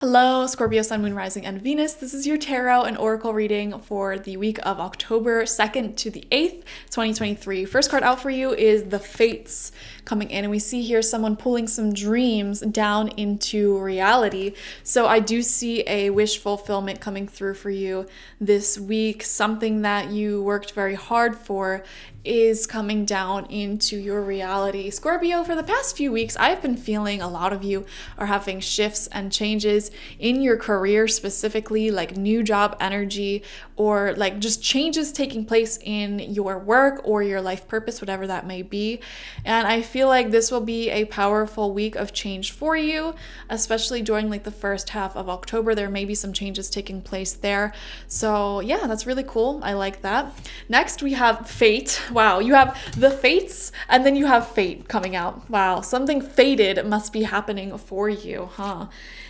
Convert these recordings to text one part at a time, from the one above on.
Hello, Scorpio, Sun, Moon, Rising, and Venus. This is your tarot and oracle reading for the week of October 2nd to the 8th, 2023. First card out for you is the Fates coming in, and we see here someone pulling some dreams down into reality. So I do see a wish fulfillment coming through for you this week. Something that you worked very hard for is coming down into your reality. Scorpio, for the past few weeks, I've been feeling a lot of you are having shifts and changes in your career, specifically like new job energy or like just changes taking place in your work or your life purpose, whatever that may be. And I feel like this will be a powerful week of change for you, especially during like the first half of October. There may be some changes taking place there. So yeah, that's really cool. I like that. Next, we have Fate. Wow, you have the Fates and then you have Fate coming out. Wow, something fated must be happening for you, huh?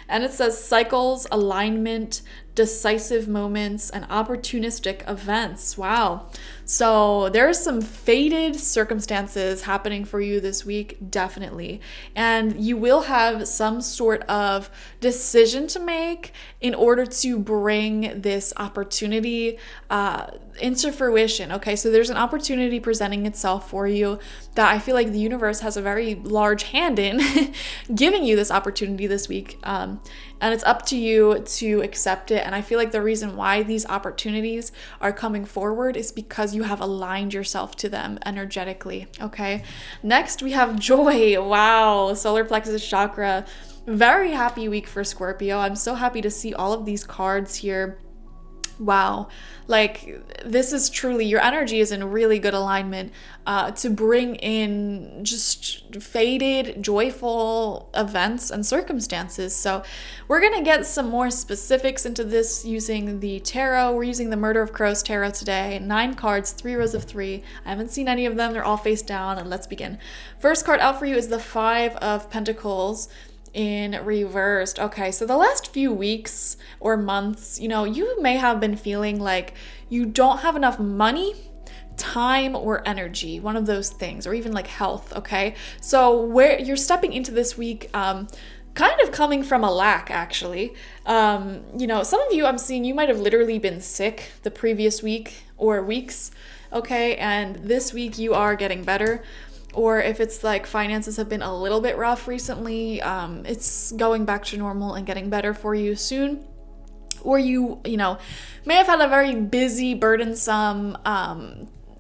And it says cycles, alignment, decisive moments, and opportunistic events. Wow. So there's some fated circumstances happening for you this week, definitely. And you will have some sort of decision to make in order to bring this opportunity into fruition. Okay, so there's an opportunity presenting itself for you that I feel like the universe has a very large hand in giving you this opportunity this week. And it's up to you to accept it. And I feel like the reason why these opportunities are coming forward is because you have aligned yourself to them energetically, okay? Next, we have Joy. Wow, solar plexus chakra. Very happy week for Scorpio. I'm so happy to see all of these cards here. Wow, like this is truly, your energy is in really good alignment to bring in just fated, joyful events and circumstances. So we're going to get some more specifics into this using the tarot. We're using the Murder of Crows tarot today. 9 cards, 3 rows of 3. I haven't seen any of them. They're all face down, and let's begin. First card out for you is the 5 of Pentacles in reversed. Okay, so the last few weeks or months, you may have been feeling like you don't have enough money, time, or energy, one of those things, or even like health. Okay, so where you're stepping into this week, kind of coming from a lack, actually. Some of you, I'm seeing you might have literally been sick the previous week or weeks. Okay, and this week you are getting better. Or if it's like finances have been a little bit rough recently, it's going back to normal and getting better for you soon. Or you may have had a very busy, burdensome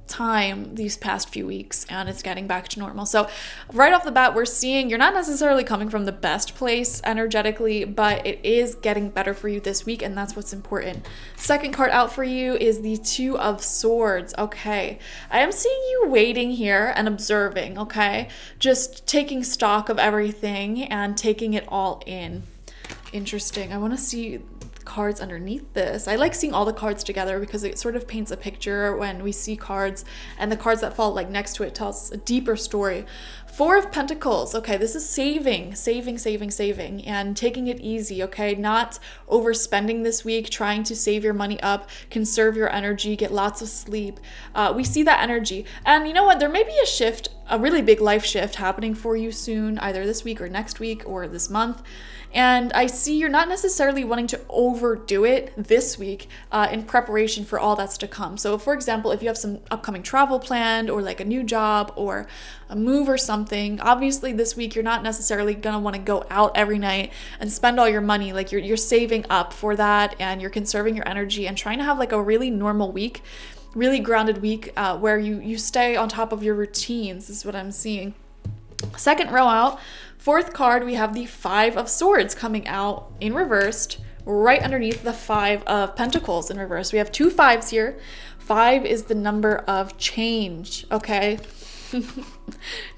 time these past few weeks, and it's getting back to normal. So right off the bat, we're seeing you're not necessarily coming from the best place energetically, but it is getting better for you this week, and that's what's important. Second card out for you is the 2 of Swords. Okay, I am seeing you waiting here and observing, okay? Just taking stock of everything and taking it all in. Interesting. I want to see cards underneath this. I like seeing all the cards together because it sort of paints a picture when we see cards, and the cards that fall like next to it tells a deeper story. 4 of Pentacles. Okay, this is saving, and taking it easy, okay? Not overspending this week, trying to save your money up, conserve your energy, get lots of sleep. We see that energy. And you know what? There may be a shift, a really big life shift happening for you soon, either this week or next week or this month. And I see you're not necessarily wanting to overdo it this week in preparation for all that's to come. So for example, if you have some upcoming travel planned or like a new job or a move or something, obviously this week you're not necessarily going to want to go out every night and spend all your money. Like you're saving up for that, and you're conserving your energy and trying to have like a really normal week, really grounded week where you stay on top of your routines. This is what I'm seeing. Second row out. 4th card, we have the 5 of Swords coming out in reversed, right underneath the 5 of Pentacles in reverse. We have 2 5s here. 5 is the number of change, okay?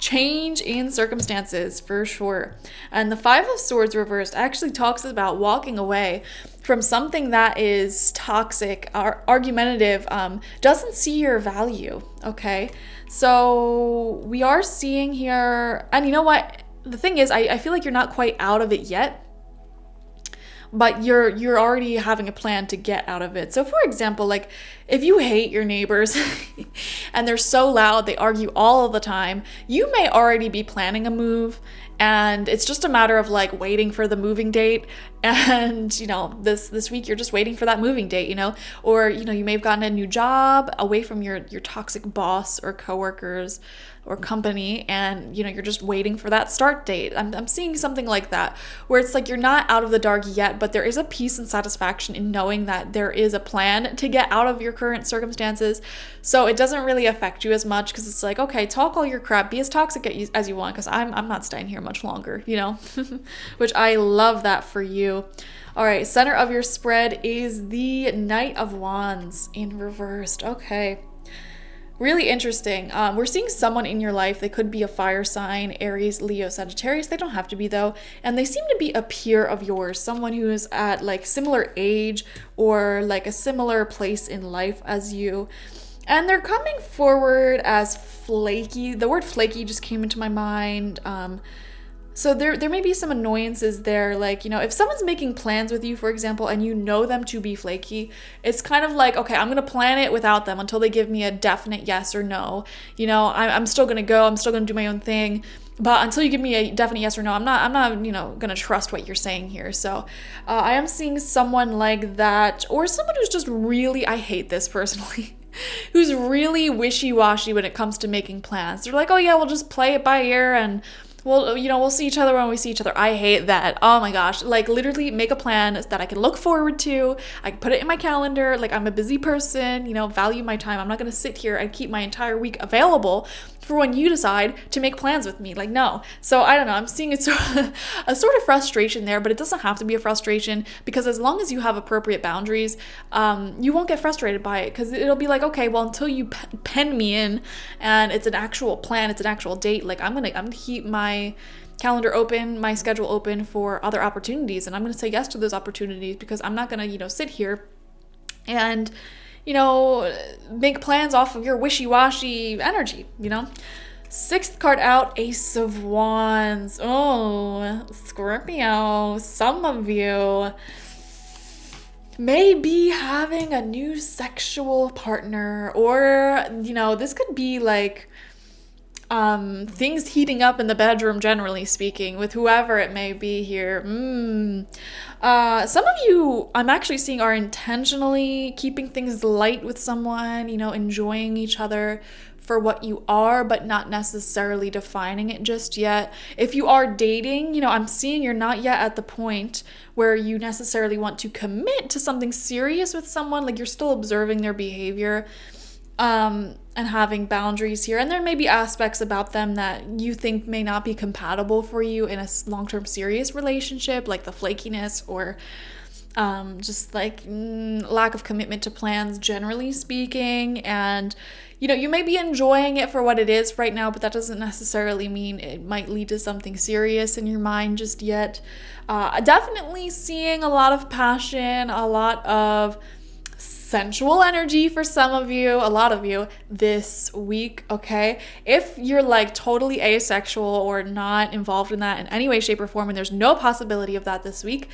Change in circumstances, for sure. And the 5 of Swords reversed actually talks about walking away from something that is toxic or argumentative, doesn't see your value, okay? So we are seeing here, and you know what? The thing is, I feel like you're not quite out of it yet, but you're already having a plan to get out of it. So for example, like if you hate your neighbors and they're so loud, they argue all of the time, you may already be planning a move, and it's just a matter of like waiting for the moving date And, this week you're just waiting for that moving date, or, you may have gotten a new job away from your toxic boss or coworkers or company, and, you're just waiting for that start date. I'm seeing something like that, where it's like you're not out of the dark yet, but there is a peace and satisfaction in knowing that there is a plan to get out of your current circumstances. So it doesn't really affect you as much, because it's like, okay, talk all your crap, be as toxic as you want, because I'm not staying here much longer, which I love that for you. All right, center of your spread is the Knight of Wands in reversed. Okay. Really interesting. We're seeing someone in your life. They could be a fire sign, Aries, Leo, Sagittarius. They don't have to be, though. And they seem to be a peer of yours, someone who is at like similar age or like a similar place in life as you. And they're coming forward as flaky. The word flaky just came into my mind. So there may be some annoyances there, like, if someone's making plans with you, for example, and you know them to be flaky, it's kind of like, okay, I'm going to plan it without them until they give me a definite yes or no. I'm still going to go, I'm still going to do my own thing, but until you give me a definite yes or no, I'm not going to trust what you're saying here. So I am seeing someone like that, or someone who's just really, I hate this personally, who's really wishy-washy when it comes to making plans. They're like, oh yeah, we'll just play it by ear, and we'll see each other when we see each other. I hate that. Oh my gosh. Like, literally make a plan that I can look forward to. I can put it in my calendar. Like, I'm a busy person, value my time. I'm not going to sit here and keep my entire week available for when you decide to make plans with me. Like, no. So I don't know. I'm seeing a sort of frustration there, but it doesn't have to be a frustration, because as long as you have appropriate boundaries, you won't get frustrated by it, because it'll be like, okay, well, until you pen me in and it's an actual plan, it's an actual date, like I'm gonna keep my calendar open, my schedule open for other opportunities, and I'm going to say yes to those opportunities, because I'm not going to, sit here and, make plans off of your wishy-washy energy, Sixth card out, Ace of Wands. Oh, Scorpio, some of you may be having a new sexual partner, or, this could be like things heating up in the bedroom, generally speaking, with whoever it may be here. Some of you, I'm actually seeing, are intentionally keeping things light with someone, enjoying each other for what you are, but not necessarily defining it just yet. If you are dating, I'm seeing you're not yet at the point where you necessarily want to commit to something serious with someone. Like, you're still observing their behavior. And having boundaries here. And there may be aspects about them that you think may not be compatible for you in a long-term serious relationship, like the flakiness, or just like lack of commitment to plans, generally speaking. And, you may be enjoying it for what it is right now, but that doesn't necessarily mean it might lead to something serious in your mind just yet. Definitely seeing a lot of passion, a lot of sensual energy for some of you, a lot of you this week, okay? If you're like totally asexual or not involved in that in any way, shape, or form, and there's no possibility of that this week,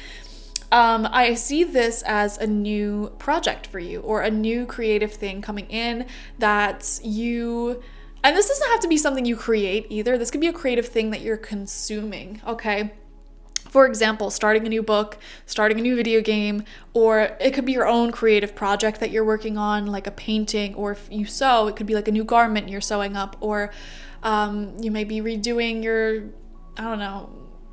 I see this as a new project for you, or a new creative thing coming in that you, and this doesn't have to be something you create either. This could be a creative thing that you're consuming, okay? For example, starting a new book, starting a new video game, or it could be your own creative project that you're working on, like a painting, or if you sew, it could be like a new garment you're sewing up, or you may be redoing your,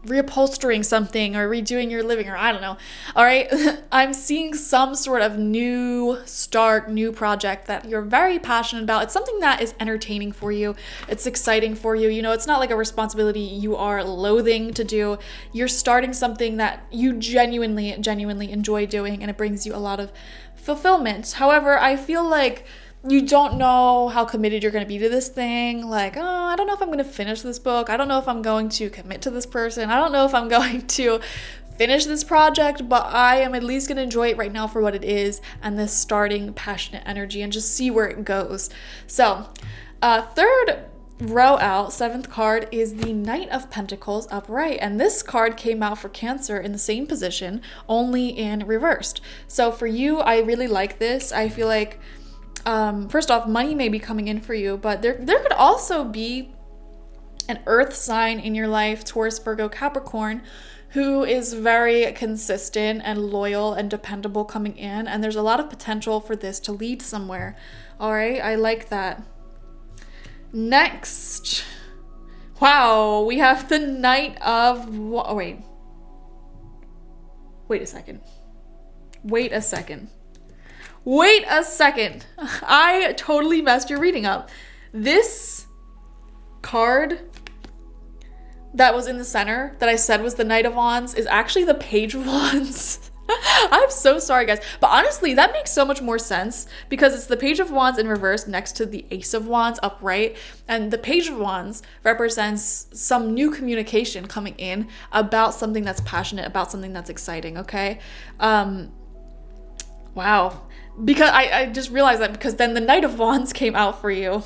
reupholstering something, or redoing your living room, I don't know. All right, I'm seeing some sort of new start, new project that you're very passionate about. It's something that is entertaining for you. It's exciting for you. It's not like a responsibility you are loathing to do. You're starting something that you genuinely enjoy doing, and it brings you a lot of fulfillment. However, I feel like you don't know how committed you're going to be to this thing. Like, oh, I don't know if I'm going to finish this book. I don't know if I'm going to commit to this person. I don't know if I'm going to finish this project, but I am at least going to enjoy it right now for what it is, and this starting passionate energy, and just see where it goes. So, third row out, seventh card, is the Knight of Pentacles upright, and this card came out for Cancer in the same position, only in reversed. So for you, I really like this. I feel like first off, money may be coming in for you, but there could also be an earth sign in your life, Taurus, Virgo, Capricorn, who is very consistent and loyal and dependable coming in. And there's a lot of potential for this to lead somewhere. All right, I like that. Next, wow, we have the Knight of... Oh, wait a second. I totally messed your reading up. This card that was in the center that I said was the Knight of Wands is actually the Page of Wands. I'm so sorry, guys. But honestly, that makes so much more sense because it's the Page of Wands in reverse next to the Ace of Wands upright. And the Page of Wands represents some new communication coming in about something that's passionate, about something that's exciting, okay? Wow. Because I just realized that because then the Knight of Wands came out for you.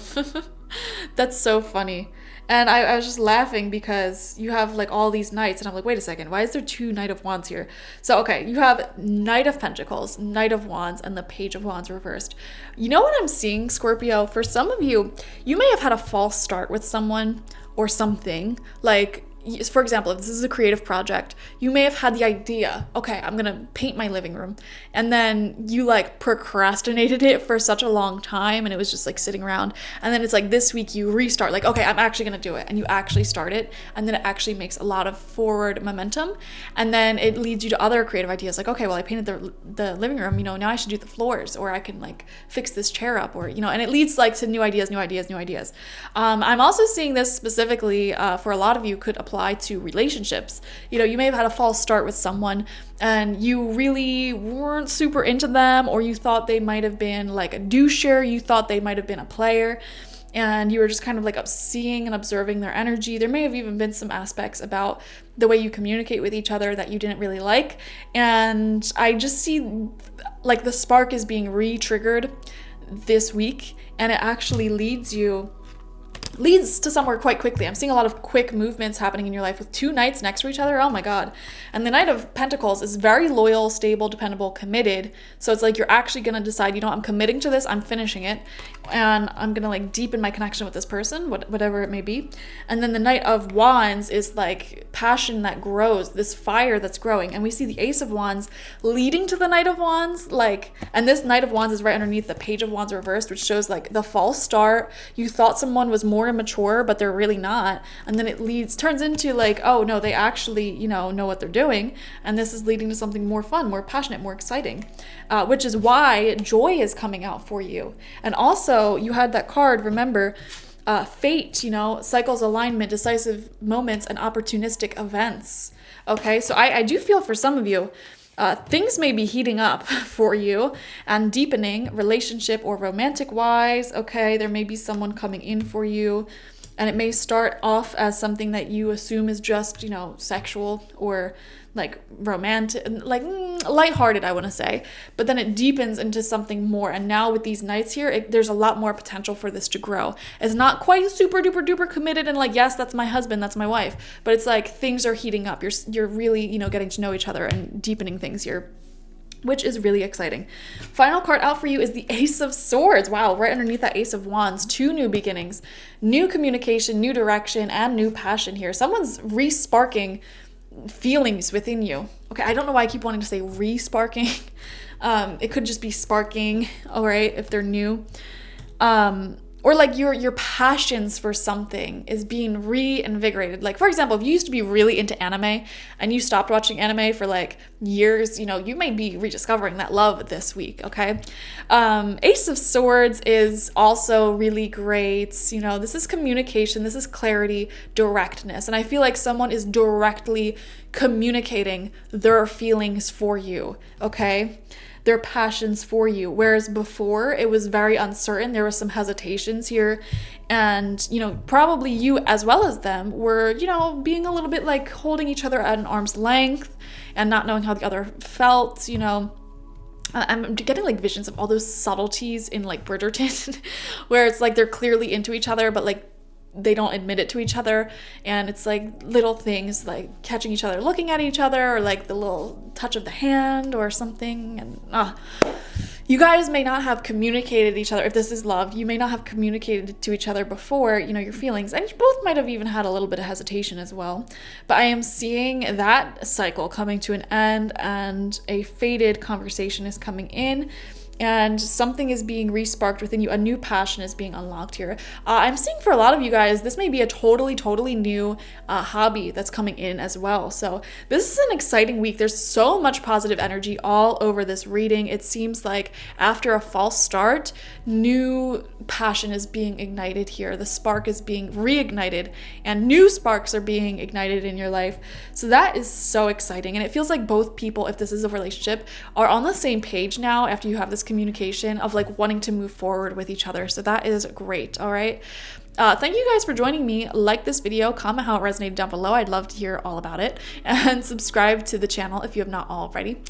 That's so funny. And I was just laughing because you have like all these knights and I'm like, wait a second, why is there 2 Knight of Wands here? So, okay, you have Knight of Pentacles, Knight of Wands, and the Page of Wands reversed. You know what I'm seeing, Scorpio? For some of you, you may have had a false start with someone or something. Like, for example, if this is a creative project, you may have had the idea, okay, I'm gonna paint my living room, and then you like procrastinated it for such a long time and it was just like sitting around, and then it's like this week you restart, like, okay, I'm actually gonna do it, and you actually start it, and then it actually makes a lot of forward momentum, and then it leads you to other creative ideas, like, okay, well, I painted the living room, you know, now I should do the floors, or I can like fix this chair up, or, you know, and it leads like to new ideas. I'm also seeing this specifically for a lot of you could apply to relationships. You know, you may have had a false start with someone and you really weren't super into them, or you thought they might have been like a doucher, you thought they might have been a player, and you were just kind of like seeing and observing their energy. There may have even been some aspects about the way you communicate with each other that you didn't really like, and I just see like the spark is being re-triggered this week, and it actually leads to somewhere quite quickly. I'm seeing a lot of quick movements happening in your life with 2 knights next to each other. Oh my God. And the Knight of Pentacles is very loyal, stable, dependable, committed. So it's like you're actually going to decide, you know, I'm committing to this, I'm finishing it, and I'm going to like deepen my connection with this person, whatever it may be. And then the Knight of Wands is like passion that grows, this fire that's growing. And we see the Ace of Wands leading to the Knight of Wands, like, and this Knight of Wands is right underneath the Page of Wands reversed, which shows like the false start. You thought someone was more immature, but they're really not, and then it turns into like, oh no, they actually, you know what they're doing, and this is leading to something more fun, more passionate, more exciting, which is why joy is coming out for you. And also you had that card, remember, fate, you know, cycles, alignment, decisive moments, and opportunistic events. Okay, so I do feel for some of you, things may be heating up for you and deepening relationship or romantic wise. Okay, there may be someone coming in for you, and it may start off as something that you assume is just, you know, sexual or like romantic, like lighthearted, I want to say, but then it deepens into something more. And now with these knights here, there's a lot more potential for this to grow. It's not quite super duper duper committed and like, yes, that's my husband, that's my wife, but it's like things are heating up. You're really, you know, getting to know each other and deepening things here, which is really exciting. Final card out for you is the Ace of Swords. Wow, right underneath that Ace of Wands, 2 new beginnings, new communication, new direction, and new passion here. Someone's re-sparking feelings within you. Okay, I don't know why I keep wanting to say re-sparking. It could just be sparking, all right, if they're new. Or like your passions for something is being reinvigorated. Like, for example, if you used to be really into anime and you stopped watching anime for like years, you know, you may be rediscovering that love this week, okay? Ace of Swords is also really great. You know, this is communication, this is clarity, directness. And I feel like someone is directly communicating their feelings for you, okay? Their passions for you, whereas before it was very uncertain. There was some hesitations here, and you know, probably you as well as them were, you know, being a little bit like holding each other at an arm's length and not knowing how the other felt. You know, I'm getting like visions of all those subtleties in like Bridgerton where it's like they're clearly into each other but like they don't admit it to each other, and it's like little things like catching each other looking at each other, or like the little touch of the hand or something. And you guys may not have communicated each other. If this is love, you may not have communicated to each other before, you know, your feelings, and you both might have even had a little bit of hesitation as well. But I am seeing that cycle coming to an end, and a faded conversation is coming in, and something is being re-sparked within you. A new passion is being unlocked here. I'm seeing for a lot of you guys, this may be a totally new hobby that's coming in as well. So this is an exciting week. There's so much positive energy all over this reading. It seems like after a false start, new passion is being ignited here. The spark is being reignited, and new sparks are being ignited in your life. So that is so exciting. And it feels like both people, if this is a relationship, are on the same page now after you have this communication of like wanting to move forward with each other. So that is great. All right. Thank you guys for joining me. Like this video, comment how it resonated down below. I'd love to hear all about it, and subscribe to the channel if you have not already.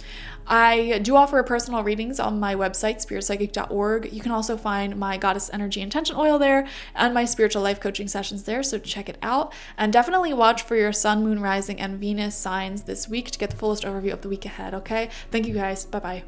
I do offer personal readings on my website, spiritpsychic.org. You can also find my Goddess Energy Intention Oil there and my spiritual life coaching sessions there, so check it out. And definitely watch for your Sun, Moon, Rising, and Venus signs this week to get the fullest overview of the week ahead, okay? Thank you guys. Bye-bye.